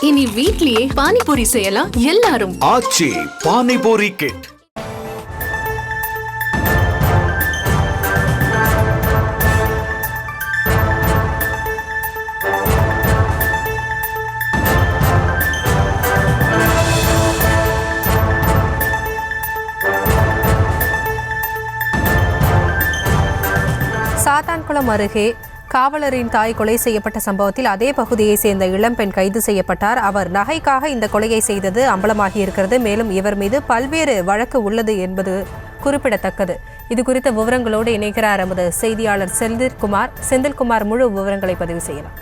இனி வீட்லயே பானிபூரி செய்யலாம் எல்லாரும். ஆச்சி பானிபூரி கிட். சாத்தான்குளம் அருகே காவலரின் தாய் கொலை செய்யப்பட்ட சம்பவத்தில் அதே பகுதியை சேர்ந்த இளம்பெண் கைது செய்யப்பட்டார். அவர் நகைக்காக இந்த கொலையை செய்தது அம்பலமாகி இருக்கிறது. மேலும் இவர் மீது பல்வேறு வழக்கு உள்ளது என்பது குறிப்பிடத்தக்கது. இது குறித்த விவரங்களோடு இணைக்கிறார் நமது செய்தியாளர் செந்தில்குமார். முழு விவரங்களை பதிவு செய்யலாம்.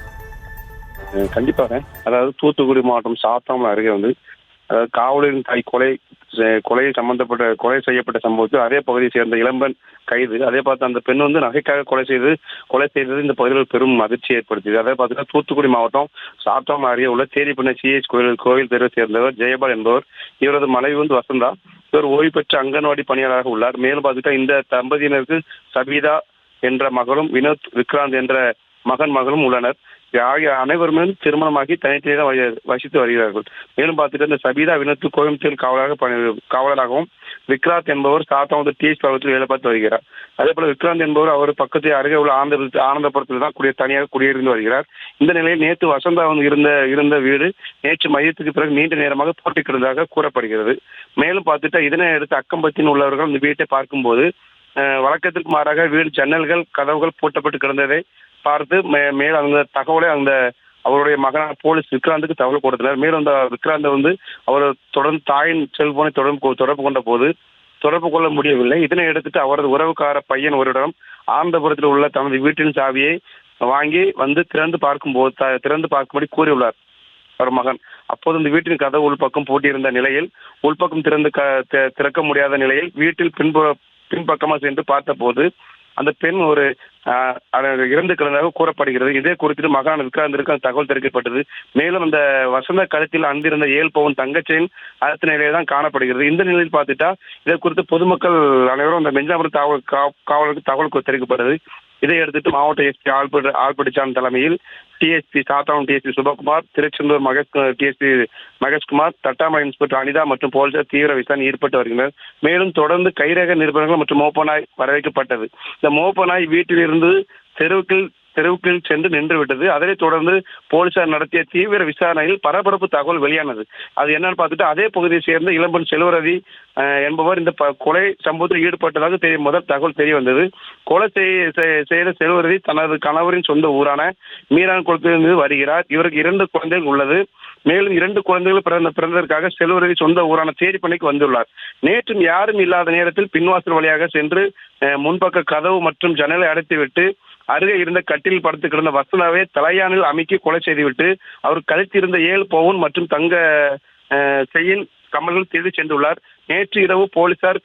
கண்டிப்பாக. அதாவது தூத்துக்குடி மாவட்டம் சாத்தான்குளம் அருகே காவலரின் தாய் கொலை செய்யப்பட்ட சம்பவத்தில் அதே பகுதியை சேர்ந்த இளம்பெண் கைது. அதே பார்த்து அந்த பெண் நகைக்காக கொலை செய்தது இந்த பகுதியில் பெரும் அதிர்ச்சி ஏற்படுத்தியது. அதே பார்த்தீங்கன்னா தூத்துக்குடி மாவட்டம் சாத்தான்குளம் அருகே உள்ள தேரிப்பண்ணை சிஎச் கோயில் தெருவை சேர்ந்தவர் ஜெயபால் என்பவர். இவரது மனைவி வசந்தா. இவர் ஓய்வு பெற்ற அங்கன்வாடி பணியாளராக உள்ளார். மேலும் பார்த்துட்டா இந்த தம்பதியினருக்கு சபீதா என்ற மகளும் வினோத் விக்ராந்த் என்ற மகனும் உள்ளனர். ஆகிய அனைவருமே திருமணமாகி தனித்தனியாக வசித்து வருகிறார்கள். மேலும் பார்த்துட்டு இந்த சபீதா வினோத் கோயம்புத்தூர் காவலராகவும் விக்ராந்த் என்பவர் சாத்தான்குளம் டிஎஸ் பகுதியில் வேலை பார்த்து வருகிறார். அதே போல விக்ராந்த் என்பவர் அவர் பக்கத்தில் அருகே உள்ள ஆனந்தபுரத்தில் தான் தனியாக குடியிருந்து வருகிறார். இந்த நிலையில் நேற்று வசந்தா இருந்த வீடு நேற்று மையத்துக்கு பிறகு நீண்ட நேரமாக பூட்டி கிடந்ததாக கூறப்படுகிறது. மேலும் பார்த்துட்டா இதனை அடுத்து அக்கம்பத்தின் உள்ளவர்கள் இந்த வீட்டை பார்க்கும்போது வழக்கத்திற்கு மாறாக வீடு ஜன்னல்கள் கதவுகள் பூட்டப்பட்டு கிடந்ததை பார்த்து மேல் அந்த தகவலை அவருடைய மகனான போலீஸ் விக்ராந்துக்கு தகவல் கொடுத்தனர். மேலும் அந்த விக்ராந்த் அவர் தொடர்ந்து தாயின் செல்போனை தொடர்பு கொண்ட போது தொடர்பு கொள்ள முடியவில்லை. இதனை எடுத்துட்டு அவரது உறவுக்கார பையன் ஒருவரிடம் ஆனந்தபுரத்தில் உள்ள தனது வீட்டின் சாவியை வாங்கி திறந்து பார்க்கும்படி கூறியுள்ளார் அவர் மகன். அப்போது இந்த வீட்டின் கதவு உள்பக்கம் பூட்டியிருந்த நிலையில் உள்பக்கம் திறக்க முடியாத நிலையில் வீட்டில் பின்பக்கமாக சென்று பார்த்த போது அந்த பெண் இறந்து கிடந்ததாக கூறப்படுகிறது. இதே குறித்து மகான் விக்ராந்திற்கு அந்த தகவல் தெரிவிக்கப்பட்டது. மேலும் அந்த வசந்த கழுத்தில் அணிந்திருந்த 7 பவுன் தங்கச்செயின் அடுத்த நிலையில் தான் காணப்படுகிறது. இந்த நிலையில் பார்த்துட்டா இதை குறித்து பொதுமக்கள் அனைவரும் அந்த மெஞ்சாபுரம் காவலருக்கு தகவல் தெரிவிக்கப்பட்டது. இதை எடுத்துட்டு மாவட்ட எஸ்பி ஆல்படிச்சான் தலைமையில் DSP Sathankulam DSP Subakumar, Tiruchendur DSP Maheshkumar, Thattamalai inspector Anitha மற்றும் போலீசார் தீவிர விசாரணை ஈடுபட்டு வருகின்றனர். மேலும் தொடர்ந்து கைரேகை நிருபர்கள் மற்றும் மோப்பநாய் வரவேற்கப்பட்டது. இந்த மோப்பநாய் வீட்டிலிருந்து தெருவுக்குள் சென்று நின்று விட்டது. அதனைத் தொடர்ந்து போலீசார் நடத்திய தீவிர விசாரணையில் பரபரப்பு தகவல் வெளியானது. அது என்னன்னு பார்த்துட்டு அதே பகுதியை சேர்ந்த இளம்பெண் செல்வரதி என்பவர் இந்த கொலை சம்பவத்தில் ஈடுபட்டதாக முதல் தகவல் தெரிய வந்தது. கொலை செய்த செல்வரதி தனது கணவரின் சொந்த ஊரான மீரான் குளத்திலிருந்து வருகிறார். இவருக்கு 2 குழந்தைகள் உள்ளது. மேலும் 2 குழந்தைகள் பிறந்ததற்காக செல்வரதி சொந்த ஊரான தேரிப்பண்ணைக்கு வந்துள்ளார். நேற்றும் யாரும் இல்லாத நேரத்தில் பின்வாசல் வழியாக சென்று முன்பக்க கதவு மற்றும் ஜன்னலை அடைத்துவிட்டு அருகே இருந்த கட்டில் படுத்து கிடந்த வசந்தாவை தலையானில் அமுக்கி கொலை செய்துவிட்டு அவர் கழுத்திருந்த 7 பவுன் மற்றும் தங்க செயின் கமல்கள் திருடி சென்றுள்ளார். நேற்று இரவு போலீசார்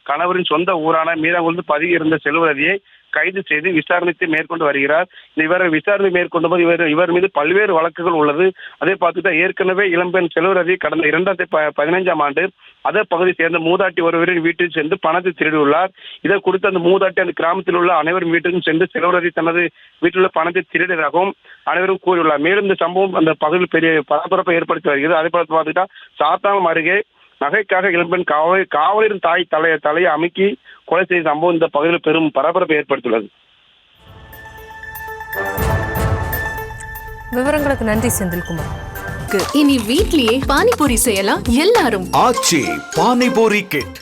கணவரின் சொந்த ஊரான மீராங்குளத்தில் பதுகியிருந்த செல்வரதியை கைது செய்து விசாரணை மேற்கொண்டு வருகிறார். இவர் விசாரணை மேற்கொண்ட போது இவர் மீது பல்வேறு வழக்குகள் உள்ளது. அதே பார்த்துட்டா ஏற்கனவே இளம்பெண் செல்வரதி கடந்த 2015ஆம் ஆண்டு அதே பகுதியை சேர்ந்த மூதாட்டி ஒருவரின் வீட்டில் சென்று பணத்தை திருடியுள்ளார். இதை குறித்து அந்த மூதாட்டி அந்த கிராமத்தில் உள்ள அனைவரும் வீட்டிலும் சென்று செல்வரதி தனது வீட்டில் உள்ள பணத்தை திருடியதாகவும் அனைவரும் கூறியுள்ளார். மேலும் இந்த சம்பவம் அந்த பகுதியில் பெரிய பரபரப்பை ஏற்படுத்தி வருகிறது. அதே போல பார்த்துட்டா சாத்தான்குளம் அருகே நகைக்காக இளம்பெண் காவலரின் தாய் தலையை அமுக்கி கொலை செய்த சம்பவம் இந்த பகுதியில் பெரும் பரபரப்பை ஏற்படுத்தியுள்ளது. விவரங்களுக்கு நன்றி செந்தில்குமார். இனி வீட்லயே பானிபூரி செய்யலாம் எல்லாரும். ஆச்சி பானிபூரி கிட்.